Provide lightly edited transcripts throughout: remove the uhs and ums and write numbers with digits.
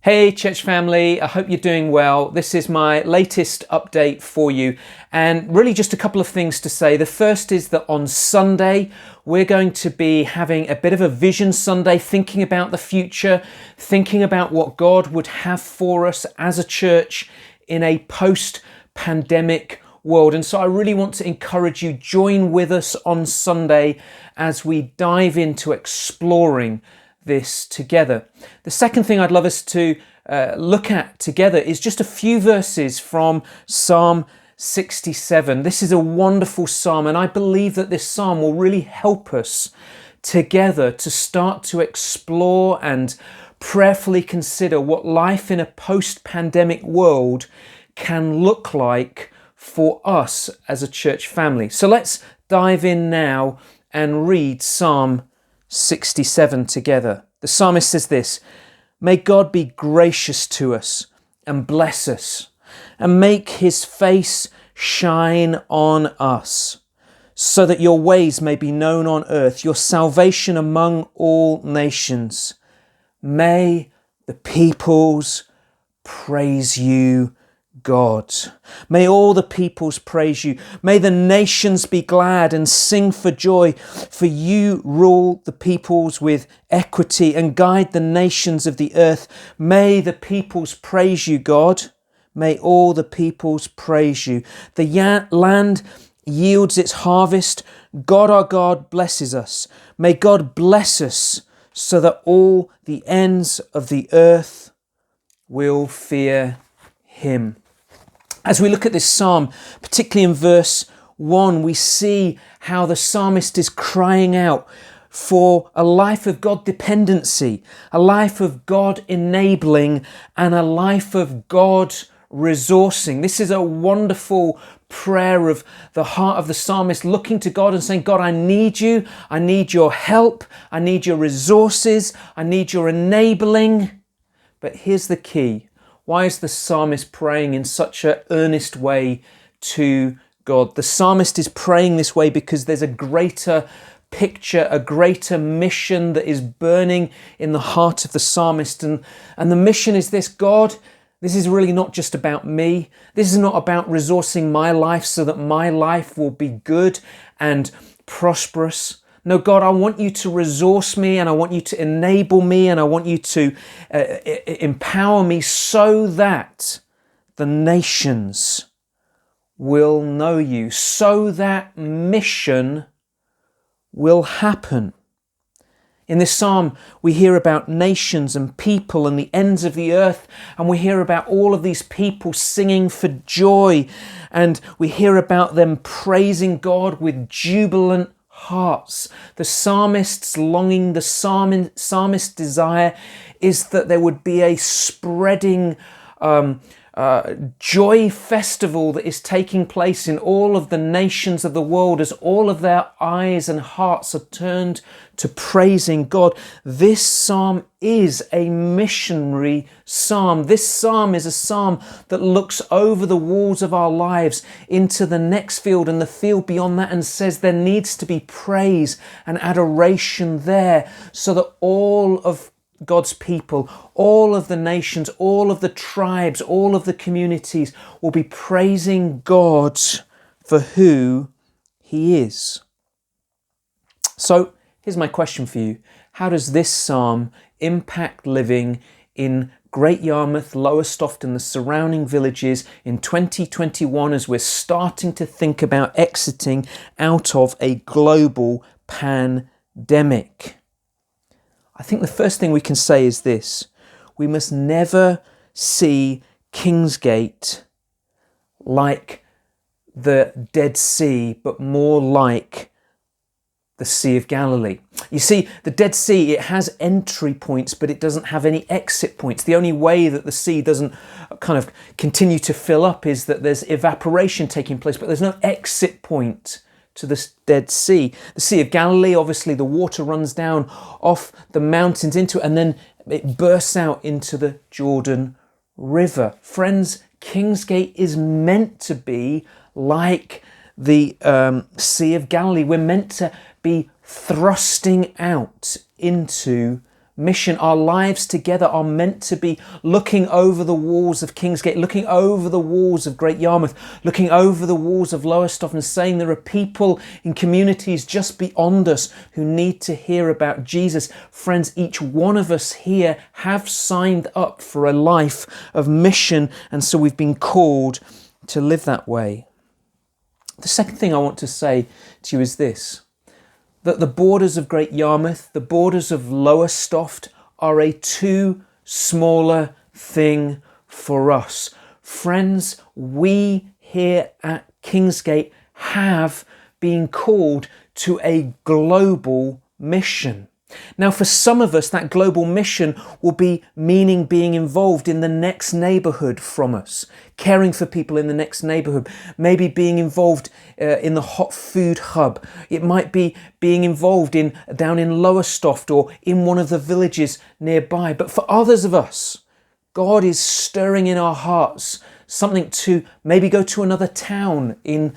Hey church family, I hope you're doing well. This is my latest update for you, and really just a couple of things to say. The first is that on Sunday we're going to be having a bit of a Vision Sunday, thinking about the future, thinking about what God would have for us as a church in a post-pandemic world. And so I really want to encourage you, join with us on Sunday as we dive into exploring this together. The second thing I'd love us to look at together is just a few verses from Psalm 67. This is a wonderful psalm, and I believe that this psalm will really help us together to start to explore and prayerfully consider what life in a post-pandemic world can look like for us as a church family. So let's dive in now and read Psalm 67 together. The psalmist says this: "May God be gracious to us and bless us, and make his face shine on us, so that your ways may be known on earth, your salvation among all nations. May the peoples praise you, God. May all the peoples praise you. May the nations be glad and sing for joy, for you rule the peoples with equity and guide the nations of the earth. May the peoples praise you, God. May all the peoples praise you. The land yields its harvest. God our God blesses us. May God bless us so that all the ends of the earth will fear him." As we look at this psalm, particularly in verse 1, we see how the psalmist is crying out for a life of God dependency, a life of God enabling, and a life of God resourcing. This is a wonderful prayer of the heart of the psalmist, looking to God and saying, God, I need you. I need your help. I need your resources. I need your enabling. But here's the key. Why is the psalmist praying in such an earnest way to God? The psalmist is praying this way because there's a greater picture, a greater mission that is burning in the heart of the psalmist. And the mission is this: God, this is really not just about me. This is not about resourcing my life so that my life will be good and prosperous. No, God, I want you to resource me, and I want you to enable me, and I want you to empower me so that the nations will know you, so that mission will happen. In this psalm, we hear about nations and people and the ends of the earth, and we hear about all of these people singing for joy, and we hear about them praising God with jubilant hearts. The psalmist's longing, the psalmist's desire is that there would be a spreading joy festival that is taking place in all of the nations of the world as all of their eyes and hearts are turned to praising God. This psalm is a missionary psalm. This psalm is a psalm that looks over the walls of our lives into the next field and the field beyond that and says there needs to be praise and adoration there so that all of God's people, all of the nations, all of the tribes, all of the communities will be praising God for who he is. So here's my question for you. How does this psalm impact living in Great Yarmouth, Lowestoft and the surrounding villages in 2021 as we're starting to think about exiting out of a global pandemic? I think the first thing we can say is this: we must never see Kingsgate like the Dead Sea, but more like the Sea of Galilee. You see, the Dead Sea, it has entry points, but it doesn't have any exit points. The only way that the sea doesn't kind of continue to fill up is that there's evaporation taking place, but there's no exit point to the Dead Sea. The Sea of Galilee, obviously the water runs down off the mountains into it and then it bursts out into the Jordan River. Friends, Kingsgate is meant to be like the Sea of Galilee. We're meant to be thrusting out into mission. Our lives together are meant to be looking over the walls of Kingsgate, looking over the walls of Great Yarmouth, looking over the walls of Lowestoft and saying there are people in communities just beyond us who need to hear about Jesus. Friends, each one of us here have signed up for a life of mission, and so we've been called to live that way. The second thing I want to say to you is this, that the borders of Great Yarmouth, the borders of Lowestoft are a too smaller thing for us. Friends, we here at Kingsgate have been called to a global mission. Now, for some of us, that global mission will be meaning being involved in the next neighbourhood from us, caring for people in the next neighbourhood, maybe being involved in the hot food hub. It might be being involved down in Lowestoft or in one of the villages nearby. But for others of us, God is stirring in our hearts something to maybe go to another town in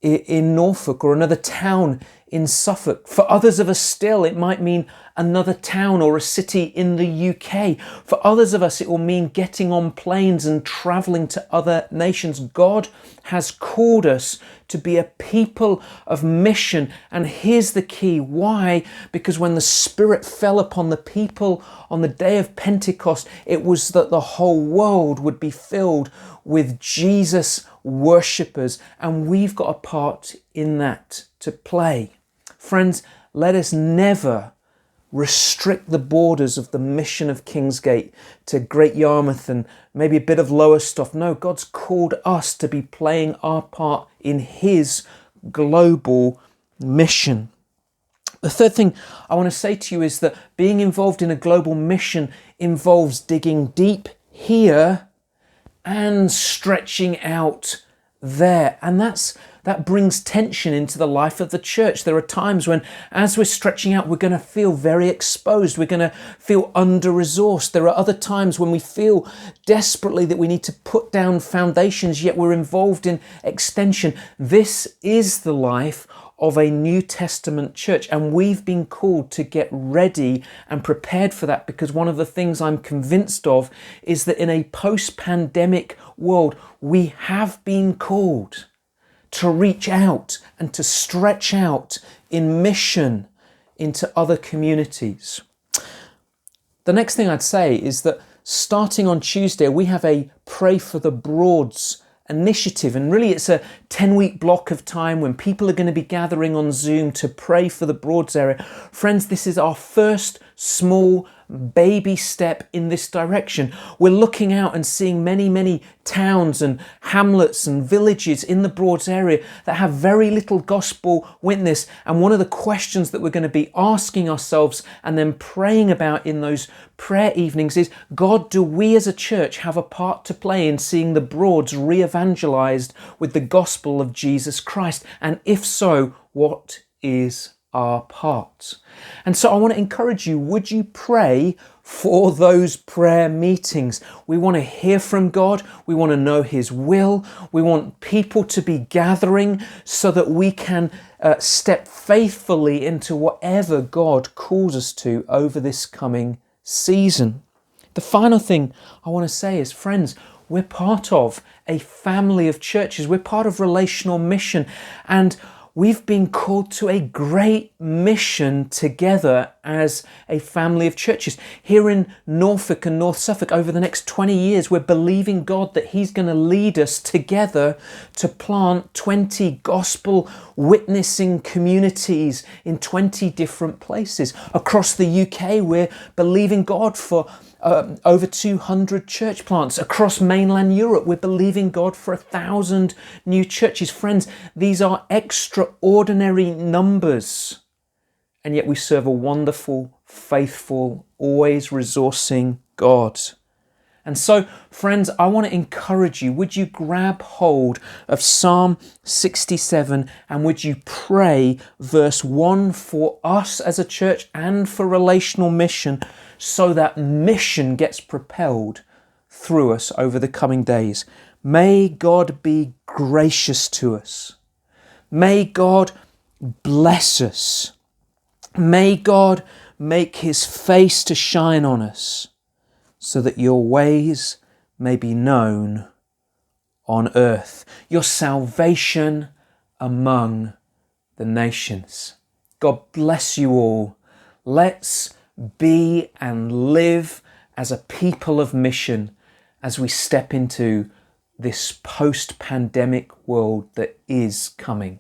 Norfolk or another town in Suffolk. For others of us still, it might mean another town or a city in the UK. For others of us, it will mean getting on planes and traveling to other nations. God has called us to be a people of mission. And here's the key. Why? Because when the Spirit fell upon the people on the day of Pentecost, it was that the whole world would be filled with Jesus worshippers. And we've got a part in that to play. Friends, let us never restrict the borders of the mission of Kingsgate to Great Yarmouth and maybe a bit of Lowestoft. No, God's called us to be playing our part in His global mission. The third thing I want to say to you is that being involved in a global mission involves digging deep here and stretching out there. And that brings tension into the life of the church. There are times when, as we're stretching out, we're going to feel very exposed. We're going to feel under-resourced. There are other times when we feel desperately that we need to put down foundations, yet we're involved in extension. This is the life of a New Testament church, and we've been called to get ready and prepared for that, because one of the things I'm convinced of is that in a post-pandemic world, we have been called to reach out and to stretch out in mission into other communities. The next thing I'd say is that starting on Tuesday, we have a Pray for the Broads initiative, and really it's a 10-week block of time when people are going to be gathering on Zoom to pray for the Broads area. Friends, this is our first small baby step in this direction. We're looking out and seeing many towns and hamlets and villages in the Broads area that have very little gospel witness. And one of the questions that we're going to be asking ourselves and then praying about in those prayer evenings is, God, do we as a church have a part to play in seeing the Broads re-evangelized with the gospel of Jesus Christ? And if so, what is our part? And so I want to encourage you, would you pray for those prayer meetings? We want to hear from God. We want to know His will. We want people to be gathering so that we can step faithfully into whatever God calls us to over this coming season. The final thing I want to say is, friends, we're part of a family of churches. We're part of Relational Mission, and we've been called to a great mission together as a family of churches. Here in Norfolk and North Suffolk, over the next 20 years, we're believing God that He's going to lead us together to plant 20 gospel witnessing communities in 20 different places. Across the UK, we're believing God for over 200 church plants. Across mainland Europe, we're believing God for 1,000 new churches. Friends, these are extraordinary numbers. And yet we serve a wonderful, faithful, always resourcing God. And so, friends, I want to encourage you, would you grab hold of Psalm 67 and would you pray verse 1 for us as a church and for Relational Mission, so that mission gets propelled through us over the coming days. May God be gracious to us. May God bless us. May God make his face to shine on us, so that your ways may be known on earth, your salvation among the nations. God bless you all. Let's be and live as a people of mission as we step into this post-pandemic world that is coming.